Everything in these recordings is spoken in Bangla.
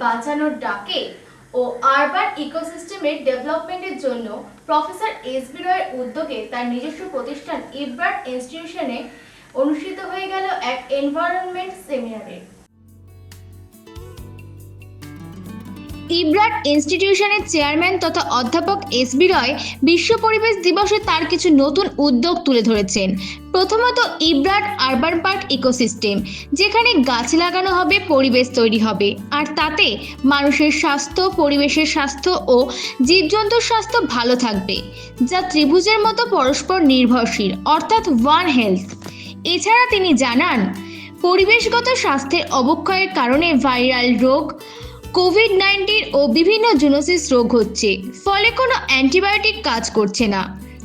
বাঁচানোর ডাকে ও আরবান ইকোসিস্টেমের ডেভেলপমেন্টের জন্য প্রফেসর এস.বি. রয়ের উদ্যোগে তার নিজস্ব প্রতিষ্ঠান ইব্রাড ইনস্টিটিউশনে অনুষ্ঠিত হয়ে গেল এক এনভায়রনমেন্ট সেমিনারে। ইব্রাড ইনস্টিটিউশনের চেয়ারম্যান তথা অধ্যাপক এস.বি. রয় বিশ্ব পরিবেশ দিবসে তার কিছু নতুন উদ্যোগ তুলে ধরেছেন। প্রথমত ইব্রাড আরবান পার্ক ইকোসিস্টেম, যেখানে গাছ লাগানো হবে, পরিবেশ তৈরি হবে, আর তাতে মানুষের স্বাস্থ্য, পরিবেশের স্বাস্থ্য ও জীবজন্তুর স্বাস্থ্য ভালো থাকবে, যা ত্রিভুজের মতো পরস্পর নির্ভরশীল, অর্থাৎ ওয়ান হেলথ। এছাড়া তিনি জানান, পরিবেশগত স্বাস্থ্যের অবক্ষয়ের কারণে ভাইরাল রোগ, কোভিড-19 ও বিভিন্ন জুনোসিস রোগ হচ্ছে, ফলে কোনো অ্যান্টিবায়োটিক কাজ করছে না।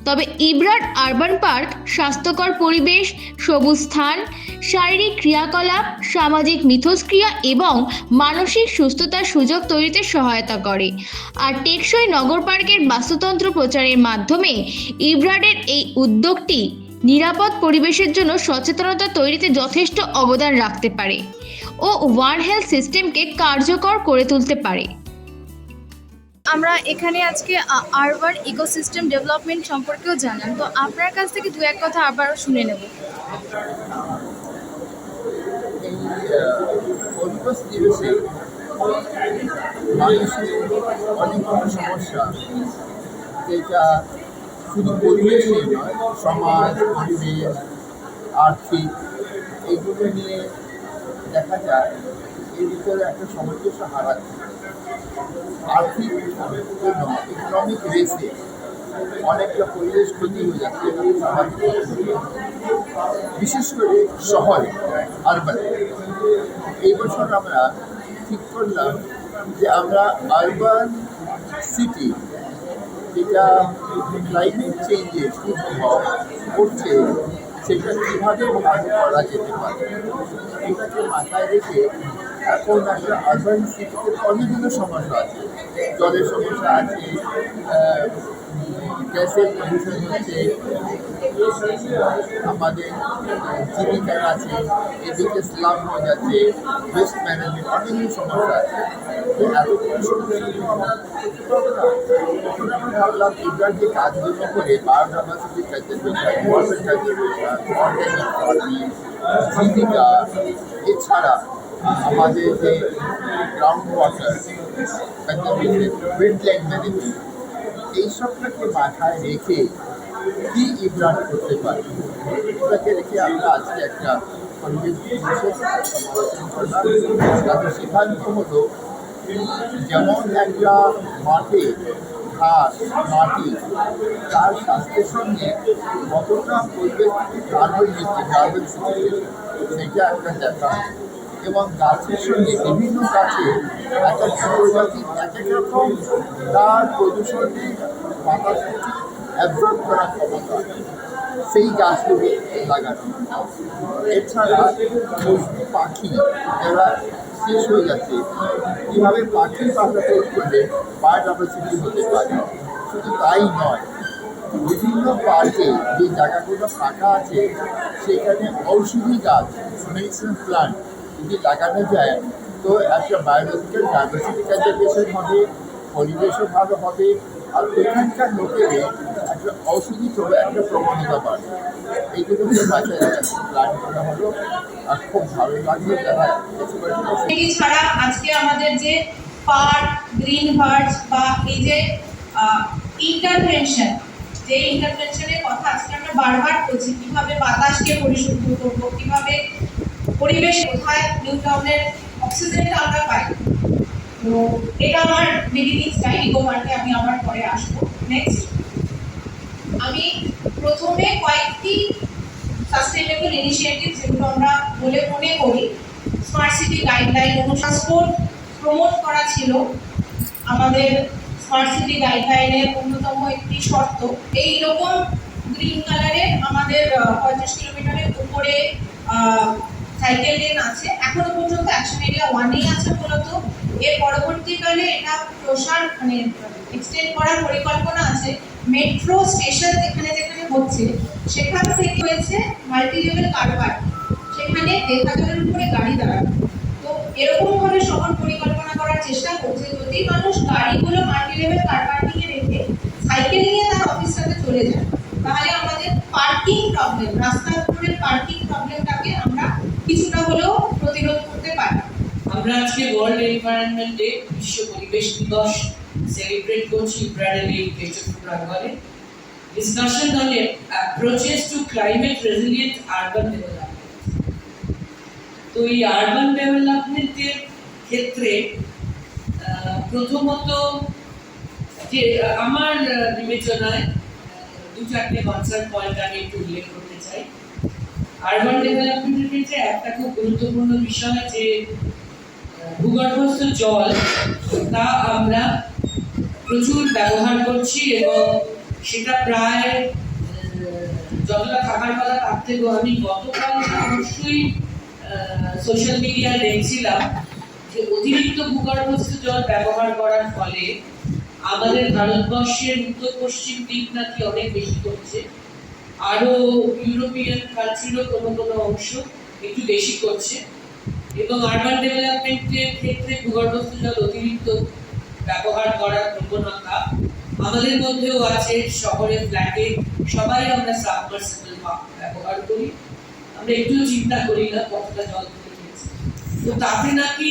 তবে ইব্রাড আরবান পার্ক স্বাস্থ্যকর পরিবেশ, সবুজ স্থান, শারীরিক ক্রিয়াকলাপ, সামাজিক মিথস্ক্রিয়া এবং মানসিক সুস্থতার সুযোগ তৈরিতে সহায়তা করে। আর টেকসই নগর পার্কের বাস্তুতন্ত্র প্রচারের মাধ্যমে ইব্রাডের এই উদ্যোগটি নিরাপদ পরিবেশের জন্য সচেতনতা তৈরিতে যথেষ্ট অবদান রাখতে পারে ও ওয়ান হেলথ সিস্টেমকে কার্যকর করে তুলতে পারে। আমরা এখানে আজকে আরবান ইকোসিস্টেম ডেভেলপমেন্ট সম্পর্কেও জানান, তো আপনার কাছ থেকে দু এক কথা আবার শুনে নেব। পরিবেশ দিবসে মানুষের অনেকগুলো সমস্যা, যেটা শুধু পরিবেশই নয়, সমাজ, পরিবেশ, আর্থিক, এইগুলো নিয়ে দেখা যায় এর ভিতরে একটা সামঞ্জস্য হারাচ্ছে। আর্থিক জন্য ইকোনমিক রেসে অনেকটা পরিবেশ ক্ষতি হয়ে যাচ্ছে, বিশেষ করে শহরে, আরবান। এই বছর আমরা ঠিক করলাম যে আমরা আরবান সিটি, যেটা ক্লাইমেট চেঞ্জের কি প্রভাব পড়ছে, সেটা কীভাবে ভালো করা যেতে পারে, এটাকে মাথায় রেখে এখন একটা আরবান সিটিতে অনেকগুলো সমস্যা আছে। জলের সমস্যা আছে, গ্যাসের পলিউশন হচ্ছে, আমাদের জীবিকার আছে, এদিকে স্লাম হয়ে যাচ্ছে, ওয়েস্ট ম্যানেজমেন্ট, অনেকগুলো সমস্যা আছে। তো এতগুলো সমস্যা তখন আমরা ভাবলাম এবার যে কাজগুলো করে বায়োডাইভার্সিটি অর্গানিক ফার্মিং, জীবিকা, এছাড়া আমাদের যে ground water conservation, wetland management, এইসবটাকে মাথায় রেখে কি ইব্রাড করতে পারে, এটাকে রেখে আমরা আজকে একটা পরিবেশ দিবসের সমালোচনা করলাম। তাদের সিদ্ধান্ত হলো, যেমন একটা মাঠে ঘাস, মাটি, তার স্বাস্থ্যের সঙ্গে কতটা পরিবেশ থেকে কার্বন নিচ্ছে, কার্বন সিচুয়েশন, সেটা একটা দেখা, এবং গাছের সঙ্গে বিভিন্ন গাছের এক একটা প্রজাতি এক এক রকম তার প্রদূষণে বাতাস থেকে অ্যাবজর্ব করার ক্ষমতা, সেই গাছগুলি লাগানো। এছাড়া পশু পাখি যারা শেষ হয়ে যাচ্ছে, কীভাবে পাখির বাসা তৈরি করলে বায়োডাইভার্সিটি হতে পারে। শুধু তাই নয়, বিভিন্ন পার্কে যে জায়গাগুলো ফাঁকা আছে, সেখানে ঔষধি গাছ, মেডিসিন প্লান্ট যদি লাগানো যায়, তো একটা বায়োলজিক্যাল ডাইভার্সিটি কনজারভেশন হবে, পরিবেশও ভালো হবে, আর ওইখানকার লোকেদের একটা ঔষধি একটা প্রবণতা বাড়বে। এইগুলোকে বাঁচায় প্ল্যান করা হলো, আর খুব ভালো লাগলো। এছাড়া আজকে আমাদের যে পার্ক, গ্রিন ভার্জ বা এই যে ইন্টারভেনশন, যে ইন্টারভেনশনের কথা আজকে আমরা বারবার বলছি, কীভাবে বাতাসকে পরিশুদ্ধ করবো, কীভাবে পরিবেশ, কোথায় নিউটনের অক্সিজেনটা আমরা পাই। তো এটা আমার বিগিনিং স্টাইল, ইকো পার্কে আমি আবার পরে আসবো। নেক্সট, আমি প্রথমে কয়েকটি সাস্টেইনেবল ইনিশিয়েটিভ, যেগুলো আমরা বলে মনে করি স্মার্ট সিটি গাইডলাইন অনুসারে প্রমোট করা ছিল। আমাদের স্মার্ট সিটি গাইডলাইনের অন্যতম একটি শর্ত, এই রকম গ্রিন কালারের আমাদের 35 কিলোমিটারের উপরে সাইকেল লেন আছে। এখনো পর্যন্ত অ্যাকশন এরিয়া 1-এই আছে মূলত। এর পরবর্তীকালে এটা প্রসার এক্সটেন্ড করার পরিকল্পনা আছে। মেট্রো স্টেশন যেখানে যেখানে হচ্ছে, সেখান থেকে হয়েছে মাল্টি লেভেল কার পার্কিং, সেখানে 1000-এর উপরে গাড়ি দাঁড়াবে। তো এরকমভাবে শহর পরিকল্পনা করার যদি মানুষ গাড়িগুলো মাল্টি লেভেল কার পার্কিং এ রেখে সাইকেল নিয়ে তার অফিসটাতে চলে যায়, তাহলে আমাদের পার্কিং প্রবলেম, রাস্তার উপরে পার্কিং প্রবলেমটাকে আমরা কিছুটা হলেও প্রতিরোধ করতে পারি। আমরা আজকে ওয়ার্ল্ড এনভায়রনমেন্ট ডে, বিশ্ব পরিবেশ দিবস সেলিব্রেট করছি ইব্রাডেল এই প্রাঙ্গণে। Discussion on approaches to climate resilient urban development. তো এই আরবান ডেভেলপমেন্টের ক্ষেত্রে প্রথমত যে আমার বিবেচনায় দু চারটে কনসার্ন পয়েন্ট আমি একটু উল্লেখ করতে চাই। আরবান ডেভেলপমেন্টের ক্ষেত্রে একটা খুব গুরুত্বপূর্ণ বিষয় যে ভূগর্ভস্থ জল, তা আমরা প্রচুর ব্যবহার করছি এবং সেটা প্রায় যতটা থাকার কথা তার থেকেও আমি গতকাল অবশ্যই সোশ্যাল মিডিয়ায় দেখছিলাম যে অতিরিক্ত ভূগর্ভস্থ জল ব্যবহার করার ফলে আমাদের ভারতবর্ষের উত্তর পশ্চিম দিক নাকি অনেক বেশি করছে, আরও ইউরোপিয়ান কান্ট্রিরও কোনো কোনো অংশ একটু বেশি করছে। এবং আরবান ডেভেলপমেন্টের ক্ষেত্রে ভূগর্ভস্থ জল অতিরিক্ত ব্যবহার করার প্রবণতা আমাদের মধ্যেও আছে। শহরে ফ্ল্যাটে সবাই আমরা সাবমার্সিবল পাম্প ব্যবহার করি, আমরা একটুও চিন্তা করি না কতটা জল তুলে নিয়েছি। তো তাতে নাকি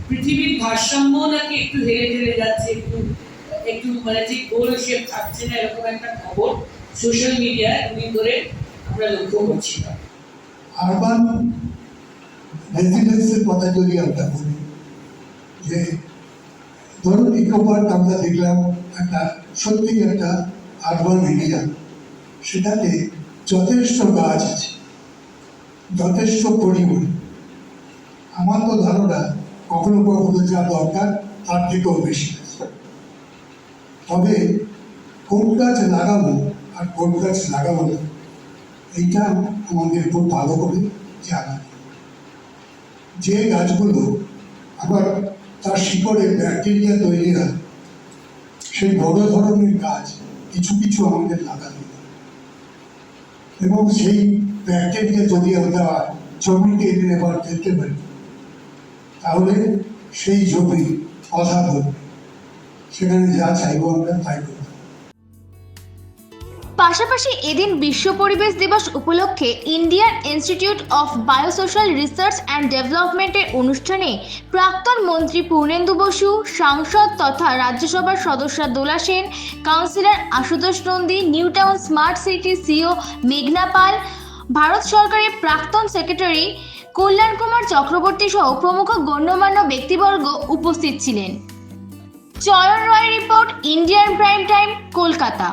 পৃথিবীর ভারসাম্য নাকি একটু হেরে ঠেলে যাচ্ছে, একটু একটু মানে ঠিক গোল শেপ থাকছে না, এরকম একটা খবর সোশ্যাল মিডিয়ায় দুদিন ধরে আমরা লক্ষ্য করছিলাম। আরবান রেজিডেন্সের কথা যদি আমরা বলি, যে ধরুন ইকো পার্ক আমরা দেখলাম একটা সত্যি একটা আরবান এরিয়া, সেটাতে যথেষ্ট গাছ আছে, যথেষ্ট পরিমাণ। আমার তো ধারণা কখনো কখনো যা দরকার তার থেকেও বেশি আছে। তবে কোন গাছ লাগাবো আর কোন গাছ লাগাবো না, এইটা আমাদের খুব ভালো করে জানা। যে গাছগুলো আবার তার শিকড়ে ব্যাকটেরিয়া তৈরি হয়, সেই বড় ধরনের গাছ কিছু কিছু আমাদের লাগাতে হবে। এবং সেই ব্যাকটেরিয়া যদি আমরা জমিতে এনে এবার ফেলতে পারি, তাহলে সেই জমি কথা বলবে, সেখানে যা চাইবো আমরা তাই করবো। পাশাপাশি এদিন বিশ্ব পরিবেশ দিবস উপলক্ষে Indian Institute of biosocial research and ডেভেলপমেন্টের অনুষ্ঠানে প্রাক্তন মন্ত্রী পূর্ণেন্দু বসু, সাংসদ তথা রাজ্যসভার সদস্য Dola Sen, councillor Ashutosh Nandi, New Town smart city CEO মেঘনা পাল, ভারত সরকারের প্রাক্তন সেক্রেটারি কল্যাণ কুমার চক্রবর্তী সহ প্রমুখ গণ্যমান্য ব্যক্তিবর্গ উপস্থিত ছিলেন। Chayan Roy report, Indian prime time, Kolkata.